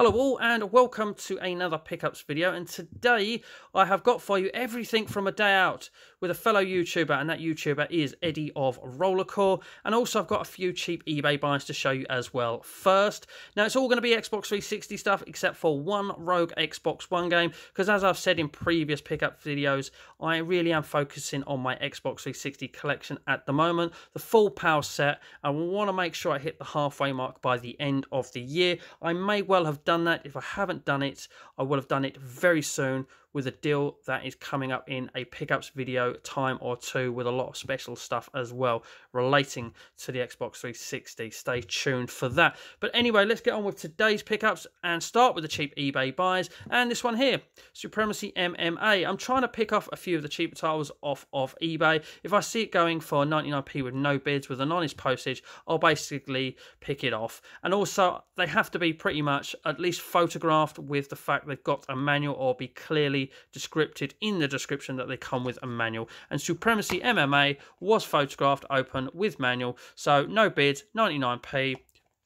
Hello all and welcome to another pickups video, and today I have got for you everything from a day out with a fellow YouTuber, and that YouTuber is Eddie of Rollerxcore, and also I've got a few cheap eBay buys to show you as well first. Now it's all going to be Xbox 360 stuff except for one rogue Xbox One game, because as I've said in previous pickup videos, I really am focusing on my Xbox 360 collection at the moment, the full power set. I want to make sure I hit the halfway mark by the end of the year. I may well have done that. If I haven't done it, I will have done it very soon with a deal that is coming up in a pickups video time or two, with a lot of special stuff as well relating to the Xbox 360. Stay tuned for that. But anyway, let's get on with today's pickups and start with the cheap eBay buys. And this one here, Supremacy MMA. I'm trying to pick off a few of the cheaper titles off of eBay. If I see it going for 99p with no bids, with an honest postage, I'll basically pick it off. And also, they have to be pretty much at least photographed with the fact they've got a manual, or be clearly descripted in the description that they come with a manual. And Supremacy MMA was photographed open with manual, so no bids, 99p,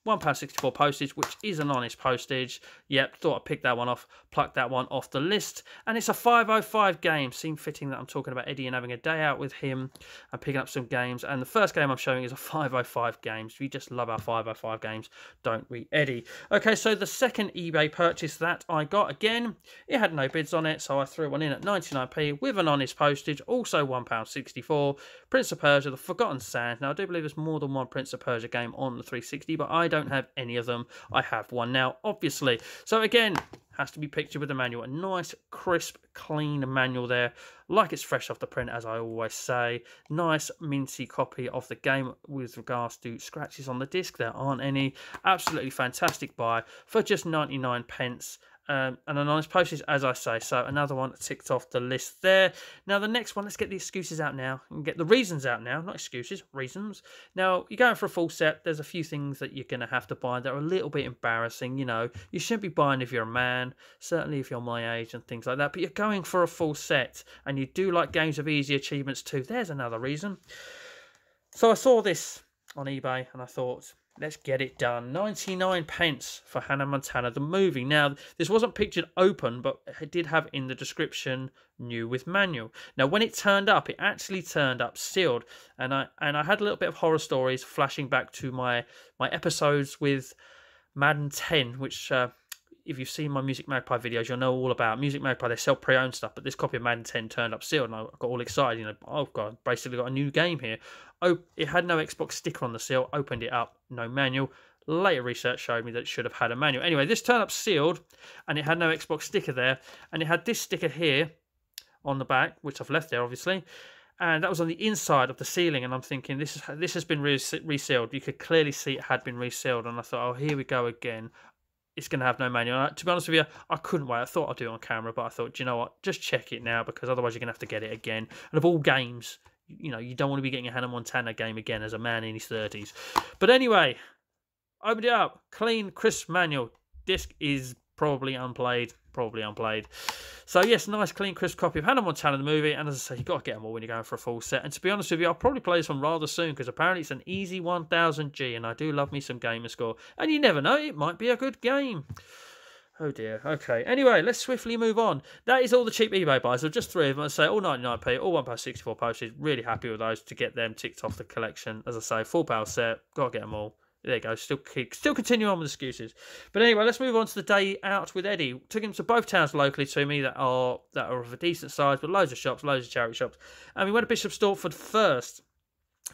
£1.64 postage, which is an honest postage. Yep, thought I'd pick that one off, pluck that one off the list. And it's a 505 game. Seemed fitting that I'm talking about Eddie and having a day out with him and picking up some games. And the first game I'm showing is a 505 games. We just love our 505 games, don't we, Eddie? Okay, so the second eBay purchase that I got, again, it had no bids on it, so I threw one in at 99p with an honest postage, also £1.64. Prince of Persia, The Forgotten Sand. Now, I do believe there's more than one Prince of Persia game on the 360, but I don't have any of them. I have one now, obviously. So again, has to be pictured with a manual. A nice, crisp, clean manual there, like it's fresh off the print, as I always say. Nice, minty copy of the game with regards to scratches on the disc. There aren't any. Absolutely fantastic buy for just 99 pence. And an honest postage, as I say. So another one ticked off the list there. Now the next one, let's get the excuses out now and get the reasons out now. Not excuses, reasons. Now you're going for a full set. There's a few things that you're going to have to buy that are a little bit embarrassing. You know, you shouldn't be buying if you're a man, certainly if you're my age and things like that. But you're going for a full set, and you do like games of easy achievements too. There's another reason. So I saw this on eBay and I thought, let's get it done. 99 pence for Hannah Montana, the movie. Now, this wasn't pictured open, but it did have in the description, new with manual. Now, when it turned up, it actually turned up sealed. And I had a little bit of horror stories flashing back to my episodes with Madden 10, which... if you've seen my Music Magpie videos, you'll know all about Music Magpie. They sell pre-owned stuff, but this copy of Madden 10 turned up sealed, and I got all excited. You know, oh god, basically got a new game here. Oh, it had no Xbox sticker on the seal. Opened it up, no manual. Later research showed me that it should have had a manual. Anyway, this turned up sealed, and it had no Xbox sticker there, and it had this sticker here on the back, which I've left there, obviously. And that was on the inside of the ceiling, and I'm thinking, this has been resealed. You could clearly see it had been resealed, and I thought, oh, here we go again. It's going to have no manual. To be honest with you, I couldn't wait. I thought I'd do it on camera, but I thought, do you know what? Just check it now, because otherwise you're going to have to get it again. And of all games, you know, you don't want to be getting a Hannah Montana game again as a man in his 30s. But anyway, opened it up. Clean, crisp manual. Disc is probably unplayed. So yes, nice, clean, crisp copy of Hannah Montana, the movie. And as I say, you've got to get them all when you're going for a full set. And to be honest with you, I'll probably play this one rather soon, because apparently it's an easy 1000G, and I do love me some Gamerscore. And you never know, it might be a good game. Oh dear, okay. Anyway, let's swiftly move on. That is all the cheap eBay buys. So just three of them. I say all 99p, all £1.64 postage. Really happy with those to get them ticked off the collection. As I say, full power set, got to get them all. There you go, still continue on with excuses. But anyway, let's move on to the day out with Eddie. Took him to both towns locally to me that are of a decent size, but loads of shops, loads of charity shops. And we went to Bishop Stortford first.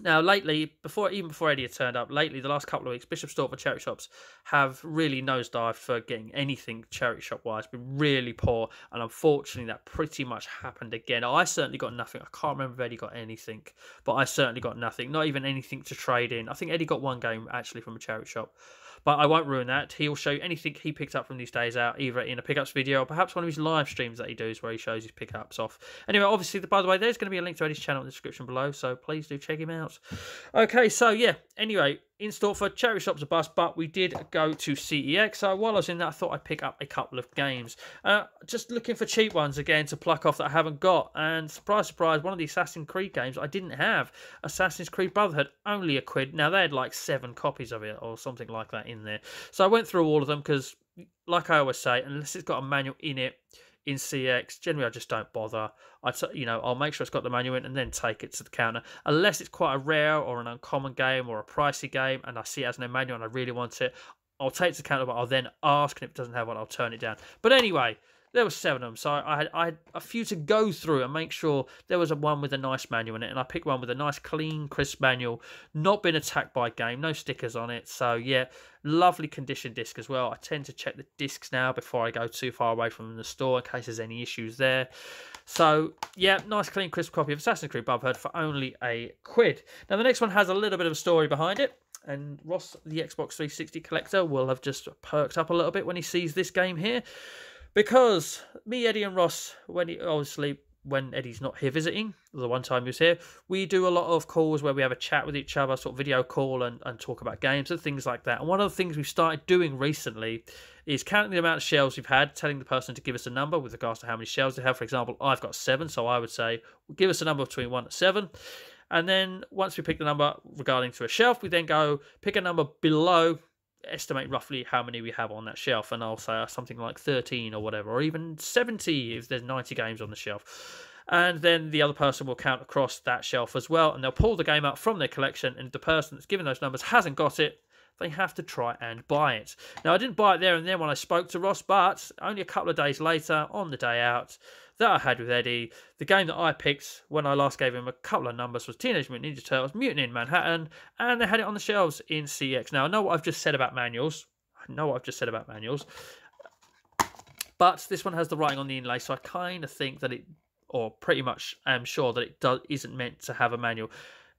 Now, lately, even before Eddie had turned up, lately, the last couple of weeks, Bishop Stortford charity shops have really nosedived for getting anything charity shop-wise, been really poor, and unfortunately, that pretty much happened again. I certainly got nothing. I can't remember if Eddie got anything, but I certainly got nothing, not even anything to trade in. I think Eddie got one game, actually, from a charity shop. But I won't ruin that. He'll show you anything he picked up from these days out, either in a pickups video or perhaps one of his live streams that he does where he shows his pickups off. Anyway, obviously, by the way, there's going to be a link to Eddie's channel in the description below, so please do check him out. Okay, so yeah, anyway, in Stortford, charity shops are bust, but we did go to CEX. So while I was in that, I thought I'd pick up a couple of games. Just looking for cheap ones again to pluck off that I haven't got. And surprise, surprise, one of the Assassin's Creed games I didn't have. Assassin's Creed Brotherhood, only £1. Now, they had like 7 copies of it or something like that in there. So I went through all of them because like I always say, unless it's got a manual in it in CX, generally I just don't bother. I'll make sure it's got the manual in and then take it to the counter. Unless it's quite a rare or an uncommon game or a pricey game and I see it has no manual and I really want it, I'll take it to the counter, but I'll then ask, and if it doesn't have one, I'll turn it down. But anyway, there were 7 of them, so I had a few to go through and make sure there was one with a nice manual in it, and I picked one with a nice, clean, crisp manual, not been attacked by game, no stickers on it, so yeah, lovely condition disc as well. I tend to check the discs now before I go too far away from the store in case there's any issues there. So yeah, nice, clean, crisp copy of Assassin's Creed Brotherhood for only £1. Now the next one has a little bit of a story behind it, and Ross, the Xbox 360 collector, will have just perked up a little bit when he sees this game here. Because me, Eddie, and Ross, when Eddie's not here visiting, the one time he was here, we do a lot of calls where we have a chat with each other, sort of video call and talk about games and things like that. And one of the things we've started doing recently is counting the amount of shells we've had, telling the person to give us a number with regards to how many shells they have. For example, I've got 7, so I would say, give us a number between 1 and 7. And then once we pick the number regarding to a shelf, we then go pick a number below, estimate roughly how many we have on that shelf, and I'll say something like 13 or whatever, or even 70 if there's 90 games on the shelf. And then the other person will count across that shelf as well, and they'll pull the game up from their collection, and if the person that's given those numbers hasn't got it, they have to try and buy it. Now, I didn't buy it there and then when I spoke to Ross, but only a couple of days later, on the day out that I had with Eddie, the game that I picked when I last gave him a couple of numbers was Teenage Mutant Ninja Turtles Mutant in Manhattan, and they had it on the shelves in CX. Now, I know what I've just said about manuals. But this one has the writing on the inlay, so I kind of think that it, or pretty much am sure that it isn't meant to have a manual.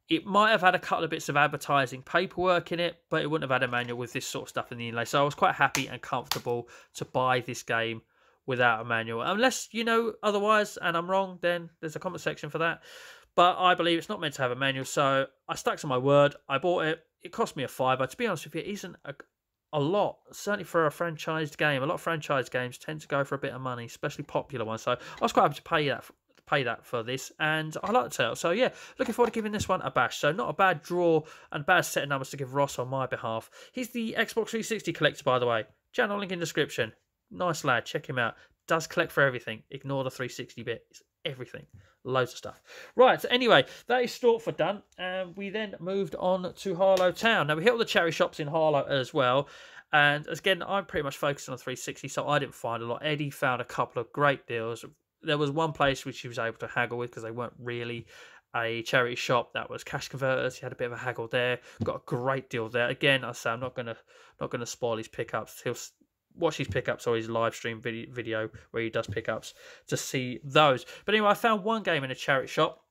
It might have had a couple of bits of advertising paperwork in it, but it wouldn't have had a manual with this sort of stuff in the inlay. So I was quite happy and comfortable to buy this game without a manual. Unless you know otherwise and I'm wrong, then there's a comment section for that. But I believe it's not meant to have a manual, so I stuck to my word. I bought it. It cost me £5. To be honest with you, it isn't a lot, certainly for a franchised game. A lot of franchised games tend to go for a bit of money, especially popular ones. So I was quite happy to pay that for this, and I like the turtle. So yeah, looking forward to giving this one a bash. So not a bad draw and bad set of numbers to give Ross on my behalf. He's the Xbox 360 collector, by the way. Channel link in description. Nice lad, check him out. Does collect for everything. Ignore the 360 bit. It's everything. Loads of stuff. Right, so anyway, that is Stortford done. And we then moved on to Harlow Town. Now, we hit all the charity shops in Harlow as well. And again, I'm pretty much focused on 360, so I didn't find a lot. Eddie found a couple of great deals. There was one place which he was able to haggle with because they weren't really a charity shop. That was Cash Converters. He had a bit of a haggle there. Got a great deal there. Again, I say I'm not gonna spoil his pickups. He'll watch his pickups or his live stream video where he does pickups to see those. But anyway, I found one game in a charity shop,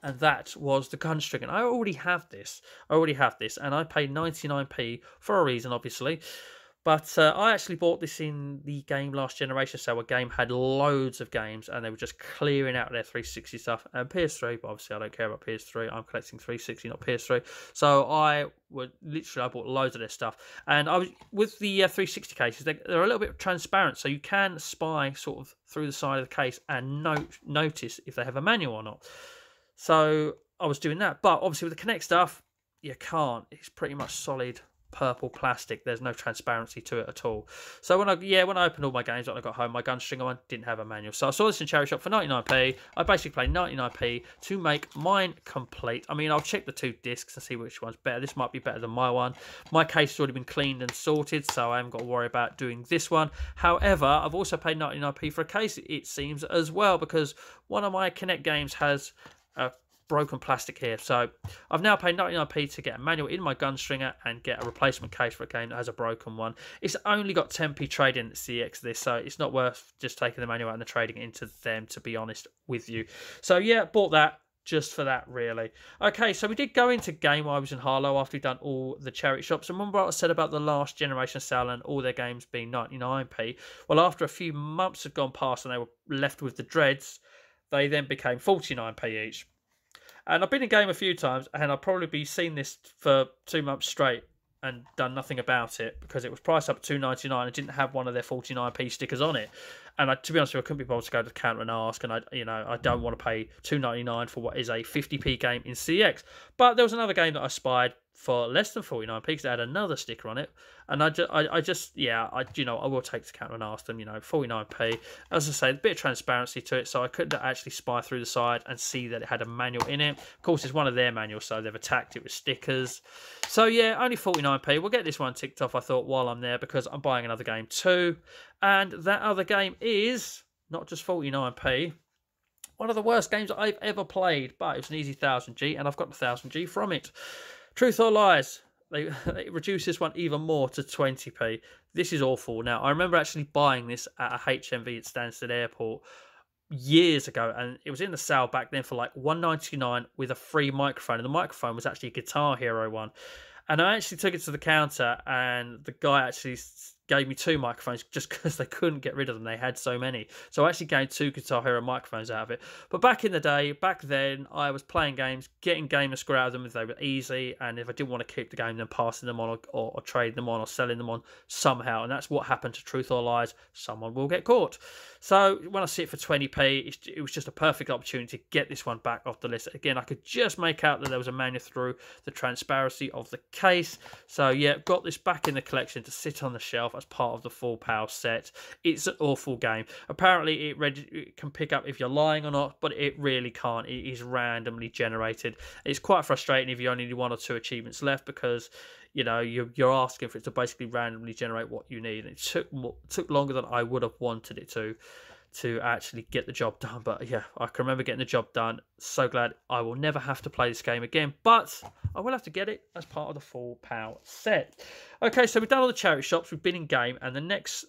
and that was the Gunstring. And I already have this, and I paid 99p for a reason, obviously. But I actually bought this in the Game Last Generation sale, where Game had loads of games, and they were just clearing out their 360 stuff and PS3. But obviously, I don't care about PS3. I'm collecting 360, not PS3. So I bought loads of their stuff. And I was with the 360 cases. They're a little bit transparent, so you can spy sort of through the side of the case and notice if they have a manual or not. So I was doing that. But obviously, with the Kinect stuff, you can't. It's pretty much solid purple plastic. There's no transparency to it at all. So when I opened all my games when I got home, my Gunstringer one didn't have a manual. So I saw this in charity shop for 99p. I basically paid 99p to make mine complete. I mean, I'll check the 2 discs and see which one's better. This might be better than my one. My case has already been cleaned and sorted, so I haven't got to worry about doing this one. However, I've also paid 99p for a case, it seems, as well, because one of my Kinect games has a broken plastic here. So I've now paid 99p to get a manual in my Gunstringer and get a replacement case for a game that has a broken one. It's only got 10p trading at CX this, so it's not worth just taking the manual out and trading it into them, to be honest with you. So yeah, bought that just for that, really. Okay, so we did go into Game while I was in Harlow after we'd done all the charity shops. And remember what I said about the Last Generation sale and all their games being 99p? Well, after a few months had gone past and they were left with the dreads, they then became 49p each. And I've been in Game a few times, and I'll probably be seeing this for 2 months straight and done nothing about it because it was priced up at $2.99 and didn't have one of their 49p stickers on it. And to be honest with you, I couldn't be bothered to go to the counter and ask, and I don't want to pay $2.99 for what is a 50p game in CX. But there was another game that I spied for less than 49p because it had another sticker on it, and I will take the counter and ask them, 49p. As I say, a bit of transparency to it, so I could actually spy through the side and see that it had a manual in it. Of course, it's one of their manuals, so they've attacked it with stickers. So yeah, only 49p. We'll get this one ticked off, I thought, while I'm there, because I'm buying another game too, and that other game is not just 49p. One of the worst games I've ever played, but it was an easy 1000G, and I've got the 1000G from it. Truth or Lies, they reduced this one even more to 20p. This is awful. Now, I remember actually buying this at a HMV at Stansted Airport years ago, and it was in the sale back then for like $1.99 with a free microphone, and the microphone was actually a Guitar Hero one. And I actually took it to the counter, and the guy actually gave me 2 microphones just because they couldn't get rid of them. They had so many. So I actually gained 2 Guitar Hero microphones out of it. But back in the day, back then, I was playing games, getting gamer score out of them if they were easy. And if I didn't want to keep the game, then passing them on or trading them on or selling them on somehow. And that's what happened to Truth or Lies. Someone will get caught. So when I see it for 20p, it was just a perfect opportunity to get this one back off the list. Again, I could just make out that there was a manual through the transparency of the case. So yeah, got this back in the collection to sit on the shelf as part of the full power set. It's an awful game. Apparently it can pick up if you're lying or not, but it really can't. It is randomly generated. It's quite frustrating if you only need 1 or 2 achievements left, because you're asking for it to basically randomly generate what you need. It took longer than I would have wanted it to actually get the job done. But yeah, I can remember getting the job done. So glad I will never have to play this game again, but I will have to get it as part of the full power set. Okay, so we've done all the charity shops, we've been in game, and the next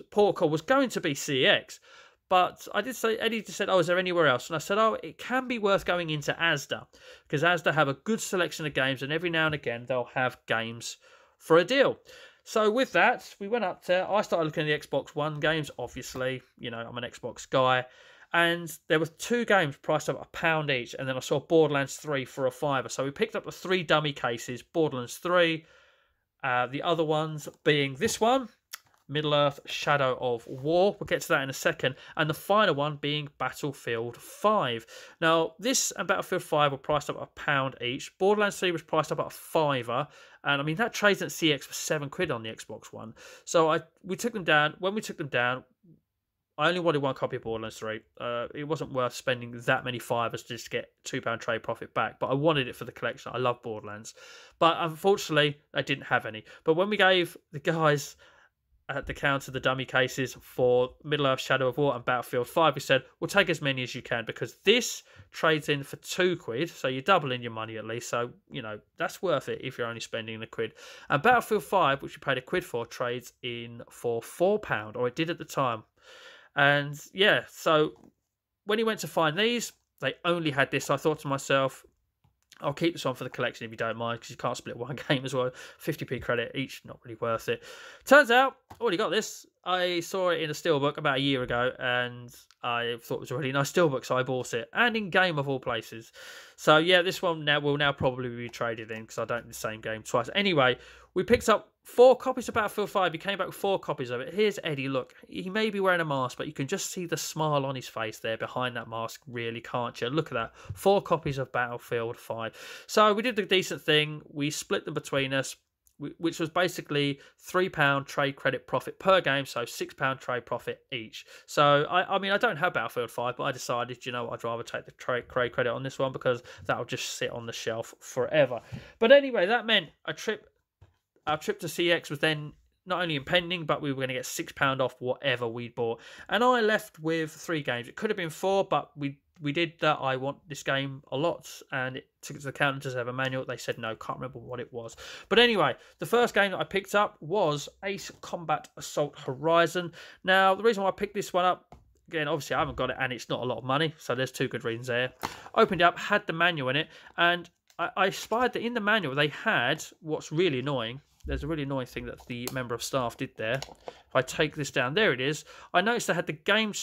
port call was going to be CX. But I did say, Eddie just said, oh, is there anywhere else? And I said, oh, it can be worth going into Asda, because Asda have a good selection of games, and every now and again they'll have games for a deal. So with that, we went up there. I started looking at the Xbox One games, obviously. I'm an Xbox guy. And there were 2 games priced up £1 each. And then I saw Borderlands 3 for a £5. So we picked up the 3 dummy cases, Borderlands 3. The other ones being this one, Middle-earth: Shadow of War. We'll get to that in a second. And the final one being Battlefield 5. Now, this and Battlefield 5 were priced up £1 each. Borderlands 3 was priced up at £5. And I mean, that trades at CX for £7 on the Xbox One. So we took them down. When we took them down, I only wanted 1 copy of Borderlands 3. It wasn't worth spending that many fivers just to get £2 trade profit back. But I wanted it for the collection. I love Borderlands. But unfortunately, I didn't have any. But when we gave the guys at the counter the dummy cases for Middle-earth: Shadow of War and Battlefield 5, we said, we'll take as many as you can, because this trades in for £2, so you're doubling your money at least. So that's worth it if you're only spending £1. And Battlefield 5, which you paid £1 for, trades in for £4, or it did at the time. And yeah, so when he went to find these, they only had this. So I thought to myself, I'll keep this on for the collection if you don't mind, because you can't split one game as well. 50p credit each, not really worth it. Turns out, already got this. I saw it in a steelbook about a year ago, and I thought it was a really nice steelbook, so I bought it. And in game of all places. So yeah, this one will now probably be traded in, because I don't need the same game twice. Anyway, we picked up 4 copies of Battlefield 5. He came back with 4 copies of it. Here's Eddie. Look, he may be wearing a mask, but you can just see the smile on his face there behind that mask, really, can't you? Look at that. 4 copies of Battlefield 5. So we did the decent thing. We split them between us, which was basically £3 trade credit profit per game, so £6 trade profit each. So, I mean, I don't have Battlefield 5, but I decided, I'd rather take the trade credit on this one, because that'll just sit on the shelf forever. But anyway, that meant our trip to CX was then not only impending, but we were going to get £6 off whatever we'd bought. And I left with 3 games. It could have been 4, but we did that. I want this game a lot, and it took it to the counter to have a manual. They said no, can't remember what it was. But anyway, the first game that I picked up was Ace Combat Assault Horizon. Now, the reason why I picked this one up, again, obviously I haven't got it, and it's not a lot of money, so there's 2 good reasons there. Opened it up, had the manual in it, and I spied that in the manual they had what's really annoying. There's a really annoying thing that the member of staff did there. If I take this down, there it is. I noticed they had the game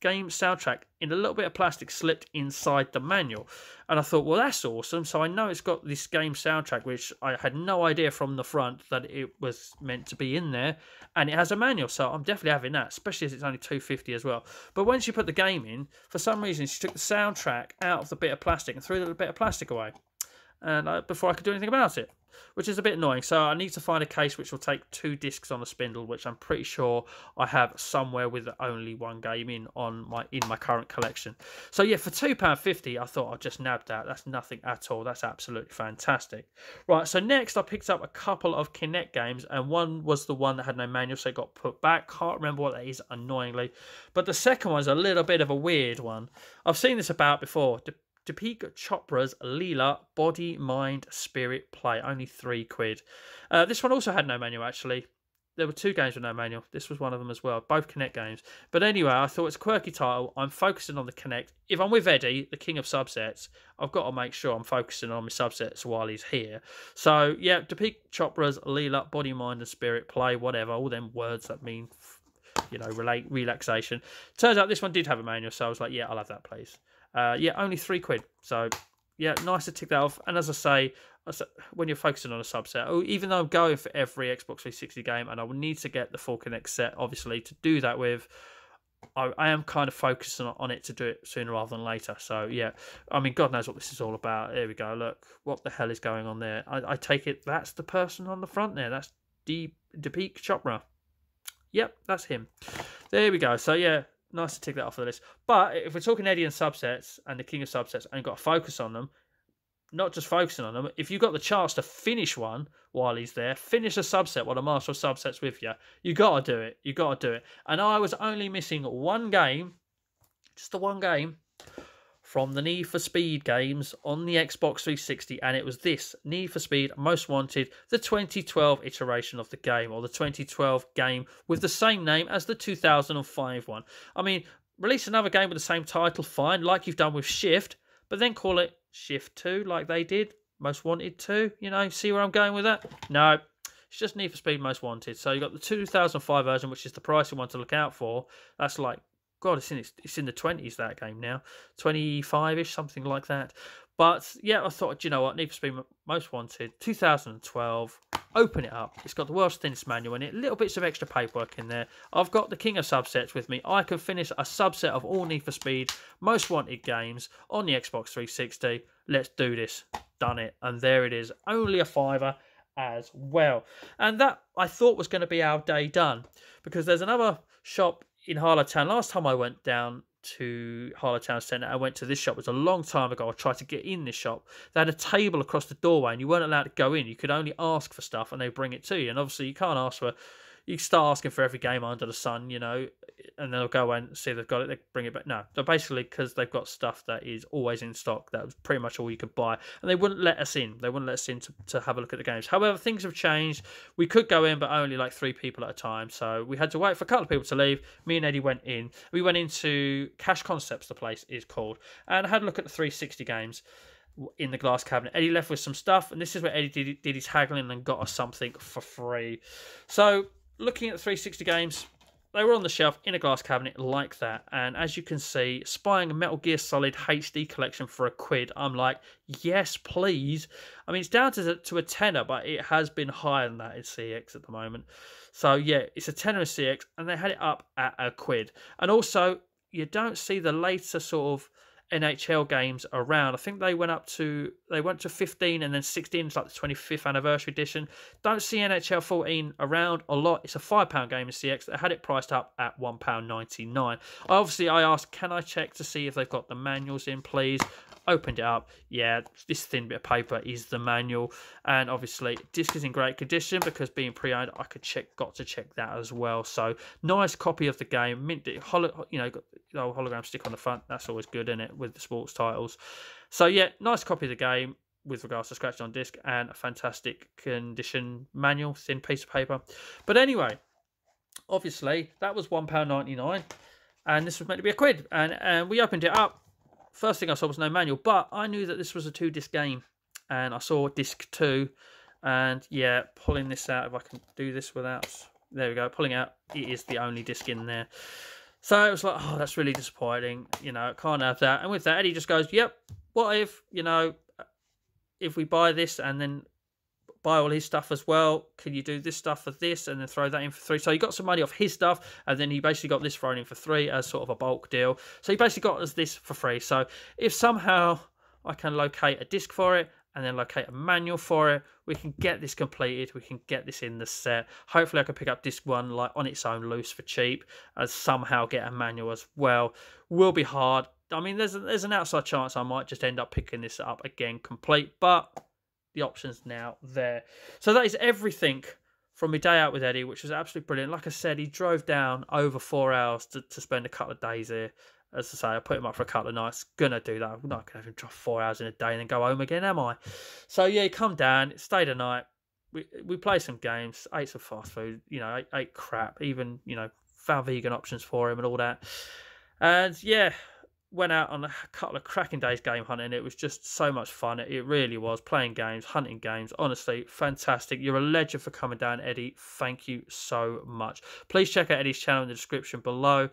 soundtrack in a little bit of plastic slipped inside the manual. And I thought, well, that's awesome. So I know it's got this game soundtrack, which I had no idea from the front that it was meant to be in there. And it has a manual, so I'm definitely having that, especially as it's only $2.50 as well. But when she put the game in, for some reason, she took the soundtrack out of the bit of plastic and threw the bit of plastic away. and before I could do anything about it, which is a bit annoying. So I need to find a case which will take 2 discs on a spindle, which I'm pretty sure I have somewhere with only 1 game in my current collection. So yeah, for £2.50, I thought I'd just nab that. That's nothing at all. That's absolutely fantastic. Right, so next I picked up a couple of Kinect games, and one was the one that had no manual, so it got put back. Can't remember what that is, annoyingly. But the second one's a little bit of a weird one. I've seen this about before. Deepak Chopra's Leela Body, Mind, Spirit Play. Only £3. This one also had no manual, actually. There were 2 games with no manual. This was one of them as well. Both Kinect games. But anyway, I thought it's a quirky title. I'm focusing on the Kinect. If I'm with Eddie, the king of subsets, I've got to make sure I'm focusing on my subsets while he's here. So, yeah, Deepak Chopra's Leela Body, Mind, and Spirit Play. Whatever. All them words that mean, you know, relaxation. Turns out this one did have a manual, so I was like, yeah, I'll have that, please. Yeah, only £3. So, yeah, nice to tick that off. And as I say, when you're focusing on a subset, even though I'm going for every Xbox 360 game, and I will need to get the full Kinect set, obviously, to do that with, I am kind of focusing on it to do it sooner rather than later. So, yeah, I mean, God knows what this is all about. There we go. Look, what the hell is going on there? I take it that's the person on the front there. That's Deepak Chopra. Yep, that's him. There we go. So, yeah. Nice to tick that off the list. But if we're talking Eddie and subsets and the king of subsets and you've got to focus on them, not just focusing on them, if you've got the chance to finish one while he's there, finish a subset while the master of subsets with you, you got to do it. You got to do it. And I was only missing 1 game, just the 1 game, from the Need for Speed games on the Xbox 360, and it was this, Need for Speed Most Wanted, the 2012 iteration of the game, or the 2012 game with the same name as the 2005 one. I mean, release another game with the same title, fine, like you've done with Shift, but then call it Shift 2, like they did, Most Wanted 2, you know, see where I'm going with that? No, it's just Need for Speed Most Wanted. So you've got the 2005 version, which is the pricey one to look out for. That's like, God, it's in the 20s, that game now. 25-ish, something like that. But, yeah, I thought, do you know what? Need for Speed Most Wanted, 2012. Open it up. It's got the world's thinnest manual in it. Little bits of extra paperwork in there. I've got the king of subsets with me. I can finish a subset of all Need for Speed Most Wanted games on the Xbox 360. Let's do this. Done it. And there it is. Only a £5 as well. And that, I thought, was going to be our day done. Because there's another shop in Harlow Town. Last time I went down to Harlow Town Centre, I went to this shop. It was a long time ago. I tried to get in this shop. They had a table across the doorway and you weren't allowed to go in. You could only ask for stuff and they bring it to you. And obviously you can't ask for, you start asking for every game under the sun, you know, and they'll go and see if they've got it, they bring it back. No, so basically, because they've got stuff that is always in stock, that was pretty much all you could buy, and they wouldn't let us in. They wouldn't let us in to have a look at the games. However, things have changed. We could go in, but only like 3 people at a time, so we had to wait for a couple of people to leave. Me and Eddie went in. We went into Cash Concepts, the place is called, and had a look at the 360 games in the glass cabinet. Eddie left with some stuff, and this is where Eddie did his haggling and got us something for free. So, looking at the 360 games, they were on the shelf in a glass cabinet like that. And as you can see, spying a Metal Gear Solid HD collection for £1, I'm like, yes, please. I mean, it's down to a tenner, but it has been higher than that in CX at the moment. So, yeah, it's a tenner in CX, and they had it up at £1. And also, you don't see the later sort of NHL games around. I think they went to 15 and then 16. It's like the 25th anniversary edition. Don't see NHL 14 around a lot. It's a £5 game in CX. They had it priced up at £1.99. Obviously, I asked, can I check to see if they've got the manuals in, please? Opened it up. Yeah, this thin bit of paper is the manual, and obviously disc is in great condition because being pre-owned, got to check that as well. So nice copy of the game, mint, got the old hologram stick on the front. That's always good, isn't it, with the sports titles? So yeah, nice copy of the game with regards to scratch on disc, and a fantastic condition manual, thin piece of paper. But anyway, obviously that was £1.99, and this was meant to be £1, and we opened it up. First thing I saw was no manual, but I knew that this was a 2-disc game, and I saw disc 2, and yeah, pulling this out, if I can do this without, there we go, pulling out, it is the only disc in there. So it was like, oh, that's really disappointing, you know, can't have that. And with that, Eddie just goes, yep, what if, you know, if we buy this and then buy all his stuff as well, can you do this stuff for this and then throw that in for £3? So he got some money off his stuff, and then he basically got this thrown in for £3 as sort of a bulk deal. So he basically got us this for free. So if somehow I can locate a disc for it and then locate a manual for it, we can get this completed. We can get this in the set. Hopefully I can pick up disc 1 like on its own loose for cheap, and somehow get a manual as well. Will be hard. I mean, there's an outside chance I might just end up picking this up again complete, but the option's now there. So that is everything from my day out with Eddie, which was absolutely brilliant. Like I said, he drove down over 4 hours to spend a couple of days here. As I say, I put him up for a couple of nights. Gonna do that. I'm not gonna have him drive 4 hours in a day and then go home again, am I? So yeah, he come down, stayed a night. We played some games, ate some fast food, you know, ate crap, even, you know, found vegan options for him and all that. And yeah, went out on a couple of cracking days game hunting. It was just so much fun. It really was. Playing games, hunting games. Honestly, fantastic. You're a legend for coming down, Eddie. Thank you so much. Please check out Eddie's channel in the description below.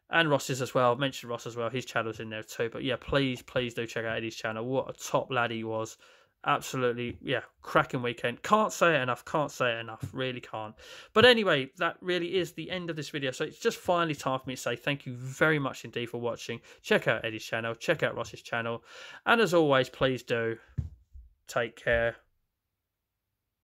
And Ross's as well. I mentioned Ross as well. His channel's in there too. But yeah, please do check out Eddie's channel. What a top lad he was. Absolutely, yeah, cracking weekend. Can't say it enough. Can't say it enough. Really can't. But anyway, that really is the end of this video. So it's just finally time for me to say thank you very much indeed for watching. Check out Eddie's channel. Check out Ross's channel. And as always, please do take care.